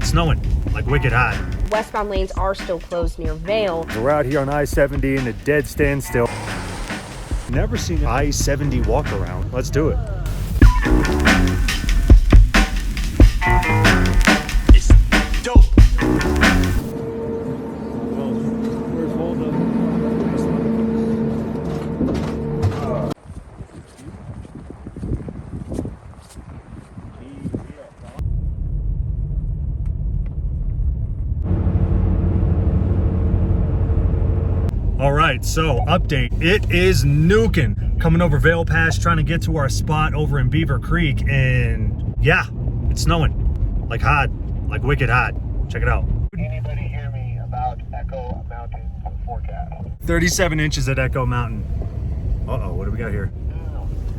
snowing like wicked hot. Westbound lanes are still closed near Vail. We're out here on I-70 in a dead standstill. Never seen an I-70 walk around. Let's do it. It's dope. All right, so update. It is nuking. Coming over Vail Pass, trying to get to our spot over in Beaver Creek, and yeah, it's snowing like hot, like wicked hot. Check it out. Anybody hear me about Echo Mountain forecast? 37 inches at Echo Mountain. Uh-oh, what do we got here?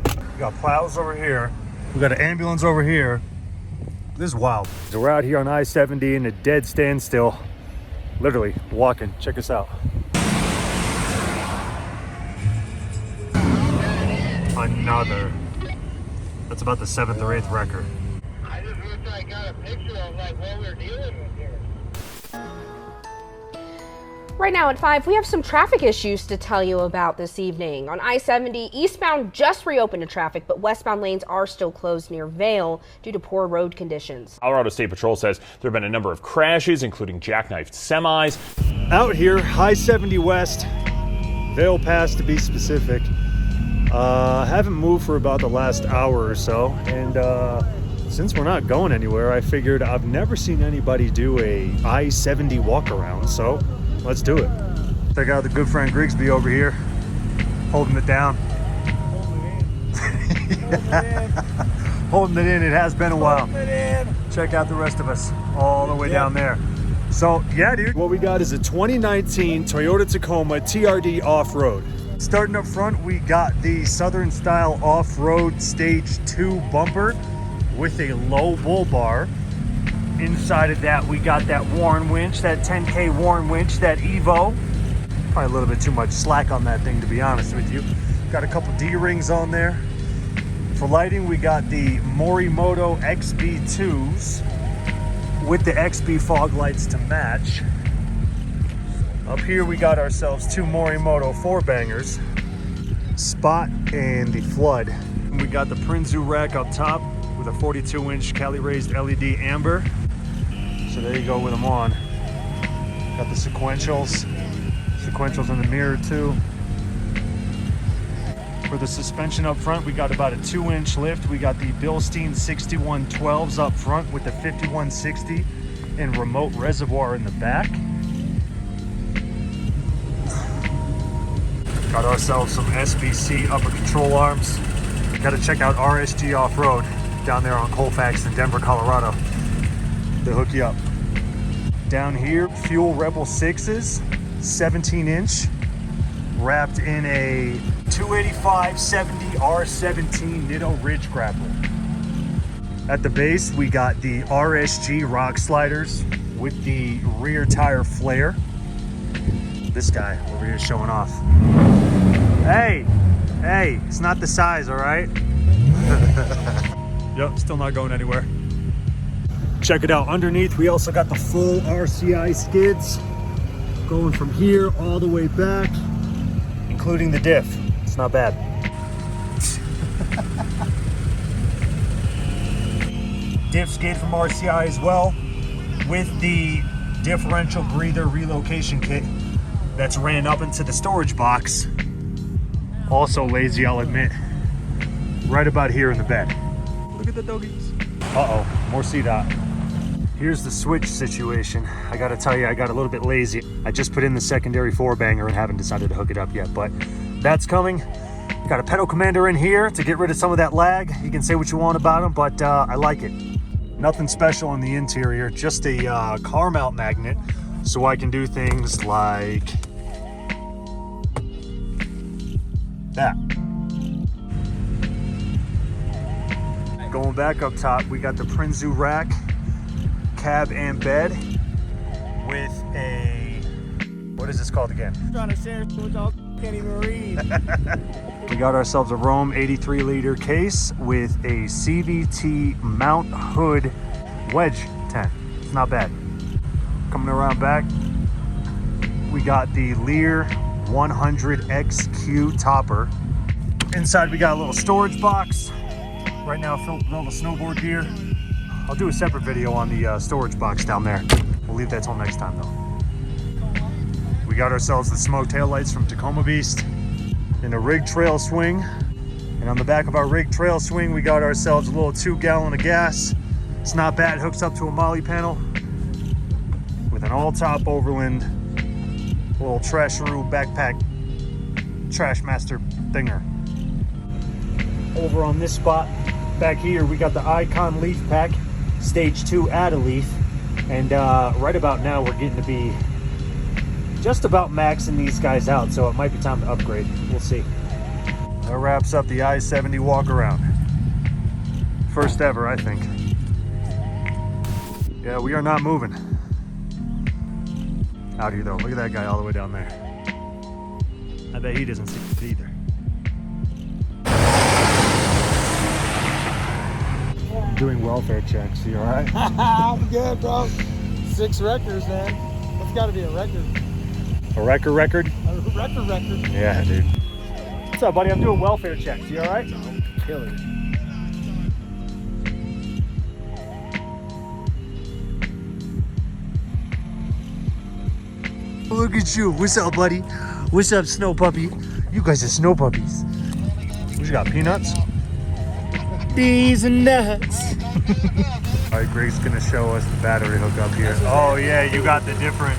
We got plows over here. We got an ambulance over here. This is wild. So we're out here on I-70 in a dead standstill. Literally walking. Check us out. Another. That's about the 7th or 8th record. I just wish I got a picture of like what we're dealing with here. Right now at 5, we have some traffic issues to tell you about this evening. On I-70, eastbound just reopened to traffic, but westbound lanes are still closed near Vail due to poor road conditions. Colorado State Patrol says there have been a number of crashes, including jackknifed semis. Out here, I-70 West, Vail Pass to be specific. Haven't moved for about the last hour or so, and since we're not going anywhere, I figured I've never seen anybody do a I-70 walk around, so let's do it. Check out the good friend Grigsby over here, holding it down. Holding it in. It has been a while. Check out the rest of us all the way down there. So yeah, dude, what we got is a 2019 Toyota Tacoma TRD off-road. Starting up front, we got the Southern style off-road stage 2 bumper with a low bull bar. Inside of that, we got that Warren winch, that 10K Warren winch, that Evo. Probably a little bit too much slack on that thing, to be honest with you. Got a couple D-rings on there. For lighting, we got the Morimoto XB2s with the XB fog lights to match. Up here we got ourselves 2 Morimoto 4-bangers, Spot and the Flood. And we got the Prinzu rack up top with a 42-inch Cali raised LED amber. So there you go with them on. Got the sequentials in the mirror too. For the suspension up front, we got about a 2-inch lift. We got the Bilstein 6112s up front with the 5160 and remote reservoir in the back. Got ourselves some SBC upper control arms. Got to check out RSG Off-Road down there on Colfax in Denver, Colorado. They hook you up. Down here, Fuel Rebel 6s, 17-inch, wrapped in a 285/70 R17 Nitto Ridge grappler. At the base, we got the RSG rock sliders with the rear tire flare. This guy over here showing off. Hey, it's not the size, all right? Yep, still not going anywhere. Check it out. Underneath, we also got the full RCI skids going from here all the way back, including the diff. It's not bad. Diff skid from RCI as well, with the differential breather relocation kit that's ran up into the storage box. Also lazy, I'll admit. Right about here in the bed. Look at the doggies. Uh-oh, more CDOT. Here's the switch situation. I gotta tell you, I got a little bit lazy. I just put in the secondary 4-banger and haven't decided to hook it up yet, but that's coming. Got a pedal commander in here to get rid of some of that lag. You can say what you want about them, but I like it. Nothing special in the interior, just a car mount magnet, so I can do things like that. Going back up top, we got the Prinzu rack, cab and bed with a, what is this called again? I'm trying to share with y'all, can't even read. We got ourselves a Rome 83 liter case with a CVT mount hood wedge tent. It's not bad. Coming around back, we got the Lear 100XQ topper. Inside we got a little storage box. Right now filled with all the snowboard gear. I'll do a separate video on the storage box down there. We'll leave that till next time though. We got ourselves the smoke taillights from Tacoma Beast and a rig trail swing. And on the back of our rig trail swing, we got ourselves a little 2-gallon of gas. It's not bad, it hooks up to a molly panel with an all-top Overland little Trasharoo backpack trash master thinger. Over on this spot back here, we got the Icon leaf pack, stage 2 add a leaf. And right about now, we're getting to be just about maxing these guys out, so it might be time to upgrade. We'll see. That wraps up the I-70 walk-around. First ever, I think. Yeah, we are not moving. Out here though, look at that guy all the way down there. I bet he doesn't see it either. I'm doing welfare checks, you alright? I'm good, bro. 6 records, man. That's gotta be a record. A record? A record. Yeah, dude. What's up, buddy? I'm doing welfare checks. You alright? Killer. Look at you. What's up, buddy? What's up, snow puppy? You guys are snow puppies. What you got, peanuts? These are nuts. All right, Greg's gonna show us the battery hookup here. Oh yeah, you got the different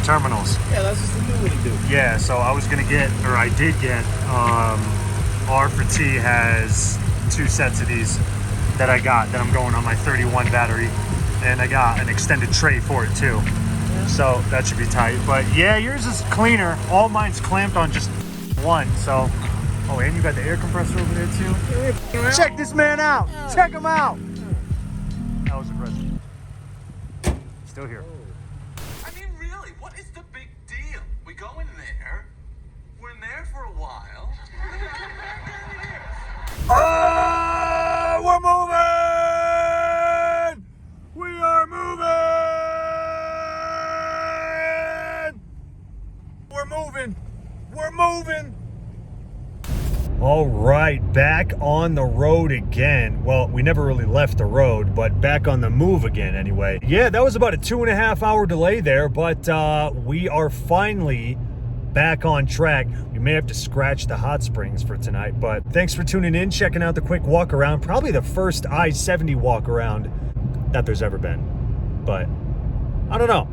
terminals. Yeah, that's just a new one to do. Yeah, so I was gonna get, or I did get, R for T has 2 sets of these that I got that I'm going on my 31 battery, and I got an extended tray for it too. So that should be tight. But yeah, yours is cleaner. All mine's clamped on just one. So, oh, and you got the air compressor over there too. Check this man out. Check him out. That was impressive. Still here. I mean, really, what is the big deal? We go in there, we're in there for a while. We're moving! We are moving! We're moving! All right, back on the road again. Well, we never really left the road, but back on the move again anyway. Yeah, that was about a 2.5 hour delay there, but we are finally back on track. We may have to scratch the hot springs for tonight, but thanks for tuning in, checking out the quick walk around. Probably the first I-70 walk around that there's ever been, but I don't know.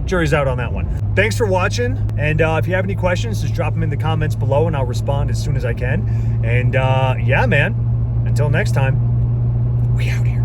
Jury's out on that one. Thanks for watching, and if you have any questions, just drop them in the comments below and I'll respond as soon as I can. And yeah, man, until next time, we out here.